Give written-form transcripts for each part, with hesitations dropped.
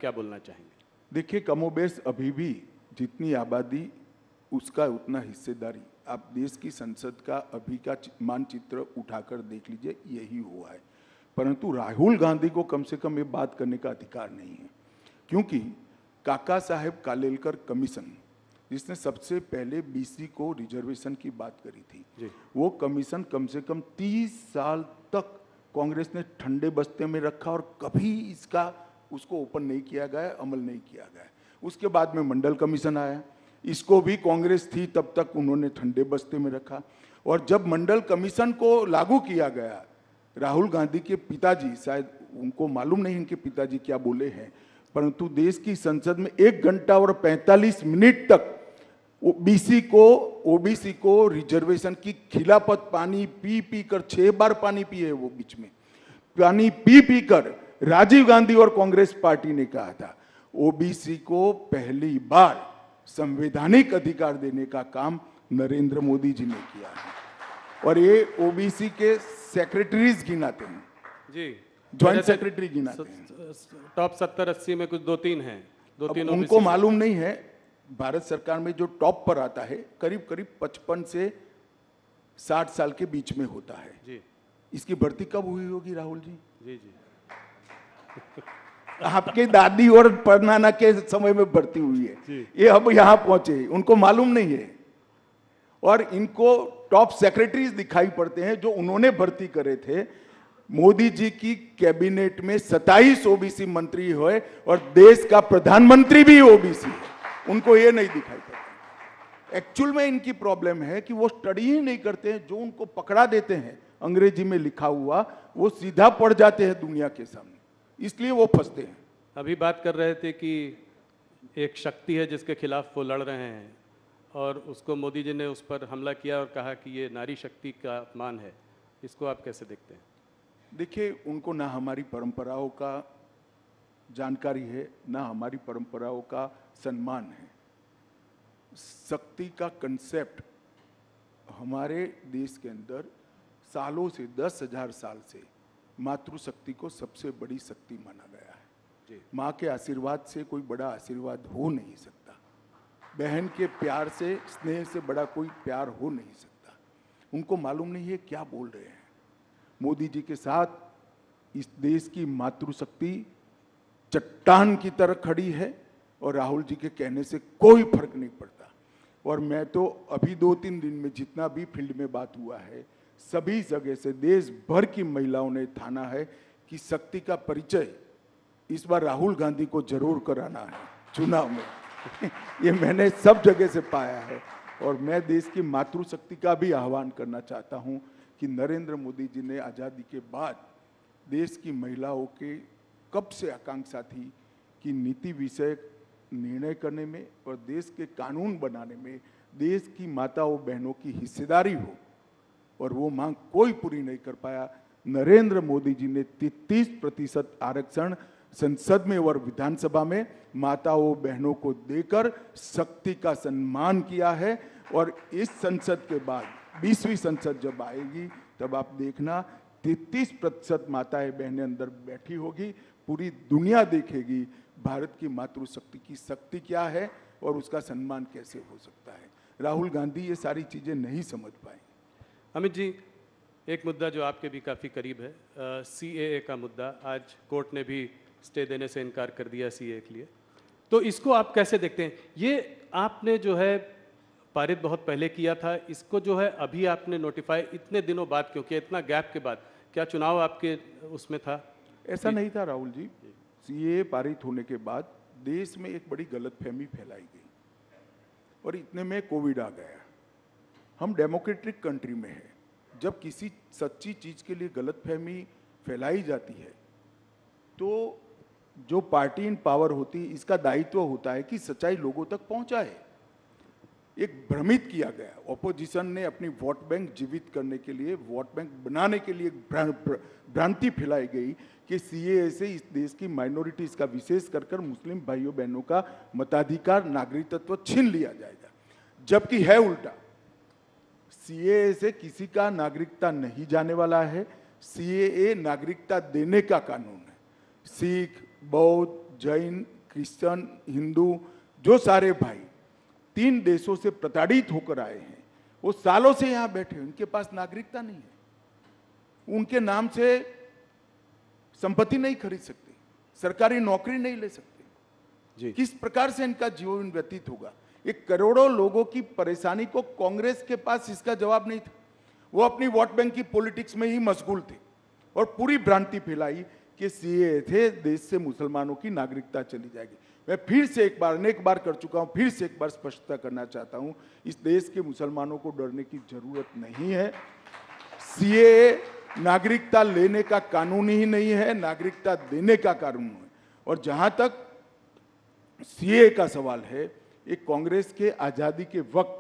क्या बोलना चाहेंगे? देखिए, कमोबेश अभी भी जितनी आबादी उसका उतना हिस्सेदारी, आप देश की संसद का अभी का मानचित्र उठाकर देख लीजिए, यही हुआ है। परंतु राहुल गांधी को कम से कम ये बात करने का अधिकार नहीं है, क्योंकि काका साहेब कालेलकर कमीशन जिसने सबसे पहले बीसी को रिजर्वेशन की बात करी थी, वो कमीशन कम से कम 30 साल तक कांग्रेस ने ठंडे बस्ते में रखा और कभी उसको ओपन नहीं किया गया, अमल नहीं किया गया। उसके बाद में मंडल कमीशन आया, इसको भी कांग्रेस थी तब तक उन्होंने ठंडे बस्ते में रखा। और जब मंडल कमीशन को लागू किया गया, राहुल गांधी के पिताजी, शायद उनको मालूम नहीं इनके पिताजी क्या बोले हैं, परंतु देश की संसद में 1 घंटा और 45 मिनट तक ओबीसी को रिजर्वेशन की खिलाफत पानी पी पी कर 6 बार पानी पिए, वो बीच में पानी पी पी कर राजीव गांधी और कांग्रेस पार्टी ने कहा था ओबीसी को पहली बार संवैधानिक अधिकार देने का काम नरेंद्र मोदी जी ने किया है। और ये ओबीसी के सेक्रेटरीज गिनाते हैं जी, ज्वाइंट सेक्रेटरी गिनाते हैं। टॉप 70-80 में कुछ 2-3 हैं, 2-3 उनको मालूम नहीं है। भारत सरकार में जो टॉप पर आता है करीब करीब 55 से 60 साल के बीच में होता है जी। इसकी भर्ती कब हुई होगी राहुल जी? जी जी आपके दादी और परनाना के समय में भर्ती हुई है, ये अब यहां पहुंचे, उनको मालूम नहीं है। और इनको टॉप सेक्रेटरीज दिखाई पड़ते हैं जो उन्होंने भर्ती करे थे। मोदी जी की कैबिनेट में 27 ओबीसी मंत्री हुए और देश का प्रधानमंत्री भी ओबीसी है, उनको ये नहीं दिखाई पड़ता। एक्चुअल में इनकी प्रॉब्लम है कि वो स्टडी ही नहीं करते हैं, जो उनको पकड़ा देते हैं अंग्रेजी में लिखा हुआ वो सीधा पढ़ जाते हैं दुनिया के सामने, इसलिए वो फंसते हैं। अभी बात कर रहे थे कि एक शक्ति है जिसके खिलाफ वो लड़ रहे हैं और उसको मोदी जी ने उस पर हमला किया और कहा कि ये नारी शक्ति का अपमान है, इसको आप कैसे देखते हैं? देखिए, उनको ना हमारी परंपराओं का जानकारी है, ना हमारी परंपराओं का सम्मान है। शक्ति का कंसेप्ट हमारे देश के अंदर सालों से 10,000 साल से मातृशक्ति को सबसे बड़ी शक्ति माना गया है। माँ के आशीर्वाद से कोई बड़ा आशीर्वाद हो नहीं सकता, बहन के प्यार से, स्नेह से बड़ा कोई प्यार हो नहीं सकता। उनको मालूम नहीं है क्या बोल रहे हैं। मोदी जी के साथ इस देश की मातृशक्ति चट्टान की तरह खड़ी है और राहुल जी के कहने से कोई फर्क नहीं पड़ता। और मैं तो अभी 2-3 दिन में जितना भी फील्ड में बात हुआ है, सभी जगह से देश भर की महिलाओं ने ठाना है कि शक्ति का परिचय इस बार राहुल गांधी को जरूर कराना है चुनाव में। ये मैंने सब जगह से पाया है। और मैं देश की मातृशक्ति का भी आह्वान करना चाहता हूं कि नरेंद्र मोदी जी ने आज़ादी के बाद देश की महिलाओं के कब से आकांक्षा थी कि नीति विषयक निर्णय करने में और देश के कानून बनाने में देश की माताओं बहनों की हिस्सेदारी हो, और वो मांग कोई पूरी नहीं कर पाया। नरेंद्र मोदी जी ने 33% आरक्षण संसद में और विधानसभा में माताओं बहनों को देकर शक्ति का सम्मान किया है। और इस संसद के बाद 20वीं संसद जब आएगी तब आप देखना 33% माताएं बहनें अंदर बैठी होगी, पूरी दुनिया देखेगी भारत की मातृशक्ति की शक्ति क्या है और उसका सम्मान कैसे हो सकता है। राहुल गांधी ये सारी चीजें नहीं समझ पाए। अमित जी, एक मुद्दा जो आपके भी काफ़ी करीब है, CAA का मुद्दा, आज कोर्ट ने भी स्टे देने से इनकार कर दिया CAA के लिए, तो इसको आप कैसे देखते हैं? ये आपने जो है पारित बहुत पहले किया था, इसको जो है अभी आपने नोटिफाई इतने दिनों बाद क्यों किया, इतना गैप के बाद? क्या चुनाव आपके उसमें था? ऐसा नहीं था राहुल जी। CAA पारित होने के बाद देश में एक बड़ी गलतफहमी फैलाई गई और इतने में कोविड आ गया। हम डेमोक्रेटिक कंट्री में हैं, जब किसी सच्ची चीज के लिए गलतफहमी फैलाई जाती है तो जो पार्टी इन पावर होती है इसका दायित्व होता है कि सच्चाई लोगों तक पहुंचाए। एक भ्रमित किया गया, ऑपोजिशन ने अपनी वोट बैंक जीवित करने के लिए, वोट बैंक बनाने के लिए भ्रांति फैलाई गई कि CAA से इस देश की माइनॉरिटीज का, विशेष कर मुस्लिम भाइयों बहनों का मताधिकार, नागरिकत्व छीन लिया जाएगा, जबकि है उल्टा। CAA से किसी का नागरिकता नहीं जाने वाला है। CAA नागरिकता देने का कानून है। सिख, बौद्ध, जैन, क्रिश्चियन, हिंदू, जो सारे भाई 3 देशों से प्रताड़ित होकर आए हैं, वो सालों से यहाँ बैठे हैं, उनके पास नागरिकता नहीं है, उनके नाम से संपत्ति नहीं खरीद सकते, सरकारी नौकरी नहीं ले सकते। जी। किस प्रकार से इनका जीवन व्यतीत होगा? एक करोड़ों लोगों की परेशानी को कांग्रेस के पास इसका जवाब नहीं था। वो अपनी वोट बैंक की पॉलिटिक्स में ही मशगूल थे और पूरी भ्रांति फैलाई कि सीए थे, देश से मुसलमानों की नागरिकता चली जाएगी। मैं फिर से एक बार, अनेक बार कर चुका हूं, फिर से एक बार स्पष्टता करना चाहता हूं, इस देश के मुसलमानों को डरने की जरूरत नहीं है। सीए नागरिकता लेने का कानून ही नहीं है, नागरिकता देने का कानून है। और जहां तक सीए का सवाल है, एक कांग्रेस के आजादी के वक्त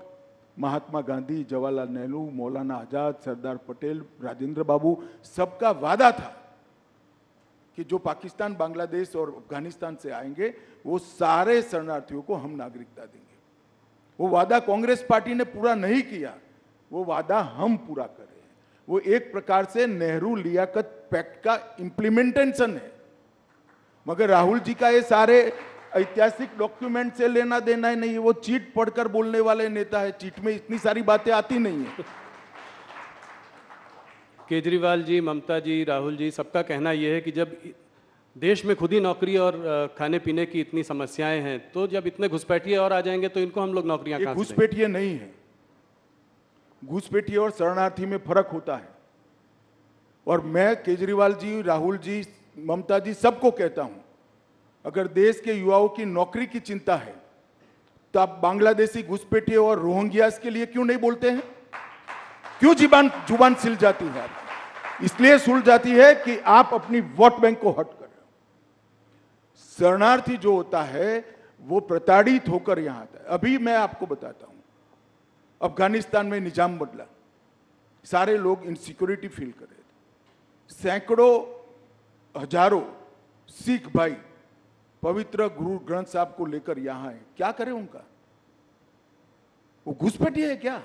महात्मा गांधी, जवाहरलाल नेहरू, मौलाना आजाद, सरदार पटेल, राजेंद्र बाबू, सबका वादा था कि जो पाकिस्तान, बांग्लादेश और अफगानिस्तान से आएंगे वो सारे शरणार्थियों को हम नागरिकता देंगे। वो वादा कांग्रेस पार्टी ने पूरा नहीं किया, वो वादा हम पूरा कर रहे हैं। वो एक प्रकार से नेहरू लियाकत पैक्ट का इंप्लीमेंटेशन है। मगर राहुल जी का ये सारे ऐतिहासिक डॉक्यूमेंट से लेना देना ही नहीं है। वो चीट पढ़कर बोलने वाले नेता है, चीट में इतनी सारी बातें आती नहीं है। केजरीवाल जी, ममता जी, राहुल जी, सबका कहना यह है कि जब देश में खुद ही नौकरी और खाने पीने की इतनी समस्याएं हैं, तो जब इतने घुसपैठिए और आ जाएंगे तो इनको हम लोग नौकरियां कहां से देंगे? घुसपैठिए नहीं है। घुसपैठिए और शरणार्थी में फर्क होता है। और मैं केजरीवाल जी, राहुल जी, ममता जी सबको कहता हूं, अगर देश के युवाओं की नौकरी की चिंता है तो आप बांग्लादेशी घुसपैठिए और रोहिंग्यास के लिए क्यों नहीं बोलते हैं? क्यों जुबान सिल जाती है? इसलिए सुल जाती है कि आप अपनी वोट बैंक को हट कर रहे हो। शरणार्थी जो होता है वो प्रताड़ित होकर यहां आता है। अभी मैं आपको बताता हूं, अफगानिस्तान में निजाम बदला, सारे लोग इनसिक्योरिटी फील कर रहे थे। सैकड़ों हजारों सिख भाई पवित्र गुरु ग्रंथ साहब को लेकर यहां है। क्या करें उनका? वो घुसपैठिए है क्या?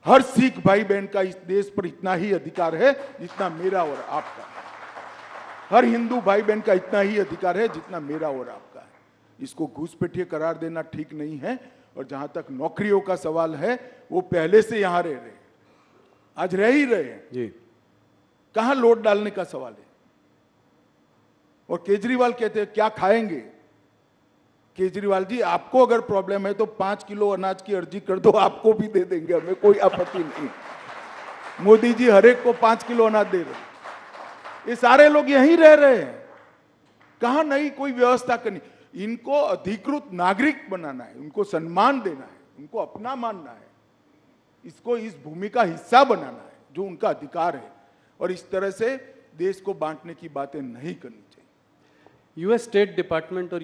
हर सिख भाई बहन का इस देश पर इतना ही अधिकार है जितना मेरा और आपका है। हर हिंदू भाई बहन का इतना ही अधिकार है जितना मेरा और आपका है। इसको घुसपैठिए करार देना ठीक नहीं है। और जहां तक नौकरियों का सवाल है, वो पहले से यहां रह रहे, आज रह ही रहे हैं जी। कहां लोड डालने का सवाल है? और केजरीवाल कहते हैं क्या खाएंगे? केजरीवाल जी, आपको अगर प्रॉब्लम है तो 5 किलो अनाज की अर्जी कर दो, आपको भी दे देंगे, हमें कोई आपत्ति नहीं। मोदी जी हर एक को 5 किलो अनाज दे रहे। ये सारे लोग यहीं रह रहे हैं, कहां नहीं कोई व्यवस्था करनी। इनको अधिकृत नागरिक बनाना है, उनको सम्मान देना है, उनको अपना मानना है, इसको इस भूमि का हिस्सा बनाना है जो उनका अधिकार है। और इस तरह से देश को बांटने की बातें नहीं करनी चाहिए। यूएस स्टेट डिपार्टमेंट और